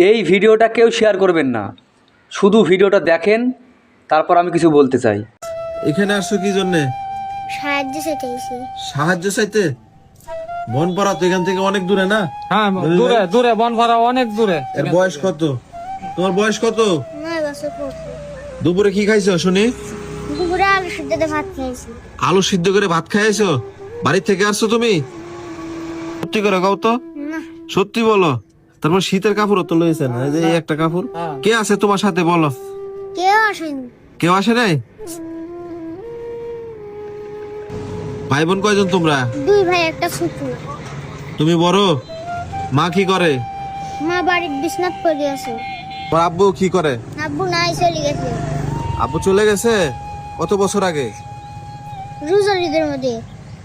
এই ভিডিওটা কেউ শেয়ার করবেন না, শুধু ভিডিওটা দেখেন, তারপর আমি কিছু বলতে চাই। এখানে আসছো কি জন্যে? সাহায্য চাইতেছি। সাহায্য চাইতে? বনপাড়া তো এখান থেকে অনেক দূরে না? হ্যাঁ দূরে দূরে বনপাড়া অনেক দূরে। এর বয়স কত? তোমার বয়স কত? 9 বছর পড়ছে। দুপুরে কি খাইছো শুনি? দুপুরে আলু সিদ্ধ দিয়ে ভাত খেয়েছি। আলু সিদ্ধ করে ভাত খাইছো? বাড়ি থেকে আসছো তুমি? সত্যি করে কও তো, না, সত্যি বলো। তারপর শীতের কাপড় তো লইছেন, এই যে এই একটা কাপড়। কে আছে তোমার সাথে বলো? কেউ আসেনি। কেউ আসে নাই? ভাই বোন কয়জন তোমরা? 2 ভাই একটা ফুপু। তুমি বড়? মা কি করে? মা বাড়ির বিছনাত পড়ে আছে। তোমার আব্বু কি করে? আব্বু নাই, চলে গেছে আব্বু চলে গেছে কত বছর আগে? রোজার ঈদের মধ্যে।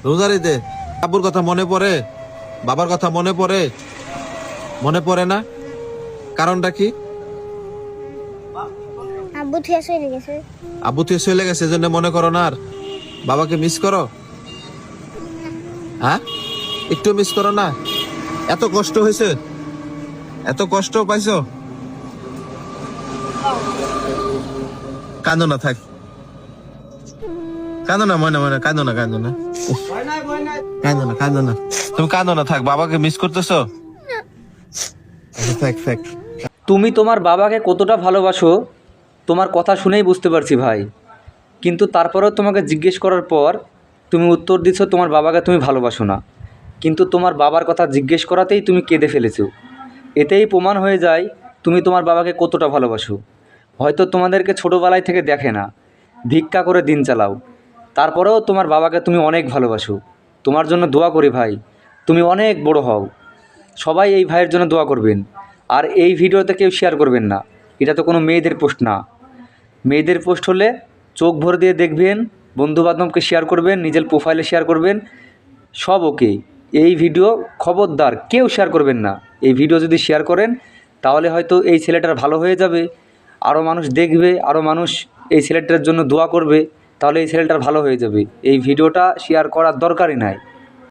রোজার ঈদে? আব্বুর কথা মনে পড়ে? বাবার কথা মনে পড়ে? মনে পড়ে না? কারণটা কি? আব্বু থিয়া চলে গেছে। আব্বু তুই চলে গেছে এজন্য মনে করো না? আর বাবাকে মিস করো? হ্যাঁ, একটু মিস করো না? এত কষ্ট হয়েছে, এত কষ্ট পাইছো? কাঁদো না, থাক, কাঁদো না মনে মনে, কাঁদো না, কাঁদো না, কাঁদো না, কাঁদো না, তুমি কাঁদো না, থাক। বাবাকে মিস করতেছো? আচ্ছা, থাক থাক। তুমি তোমার বাবাকে কতটা ভালোবাসো তোমার কথা শুনেই বুঝতে পারছি ভাই, কিন্তু তারপরেও তোমাকে জিজ্ঞেস করার পর তুমি উত্তর দিচ্ছ তোমার বাবাকে তুমি ভালোবাসো না, কিন্তু তোমার বাবার কথা জিজ্ঞেস করাতেই তুমি কেঁদে ফেলেছো। এতেই প্রমাণ হয়ে যায় তুমি তোমার বাবাকে কতটা ভালোবাসো। হয়তো তোমাদেরকে ছোটোবেলায় থেকে দেখে না, ভিক্ষা করে দিন চালাও, তারপরেও তোমার বাবাকে তুমি অনেক ভালোবাসো। তোমার জন্য দোয়া করি ভাই, তুমি অনেক বড় হও। সবাই এই ভাইয়ের জন্য দোয়া করবেন। আর এই ভিডিওতে কেউ শেয়ার করবেন না, এটা তো কোনো মেয়েদের পোস্ট না। মেয়েদের পোস্ট হলে চোখ ভরে দিয়ে দেখবেন, বন্ধুবান্ধবকে শেয়ার করবেন, নিজের প্রোফাইলে শেয়ার করবেন, সব ওকে। এই ভিডিও খবরদার কেউ শেয়ার করবেন না। এই ভিডিও যদি শেয়ার করেন তাহলে হয়তো এই ছেলেটার ভালো হয়ে যাবে, আরও মানুষ দেখবে, আরও মানুষ এই ছেলেটার জন্য দোয়া করবে, তাহলে এই ছেলেটার ভালো হয়ে যাবে। এই ভিডিওটা শেয়ার করার দরকারই নাই।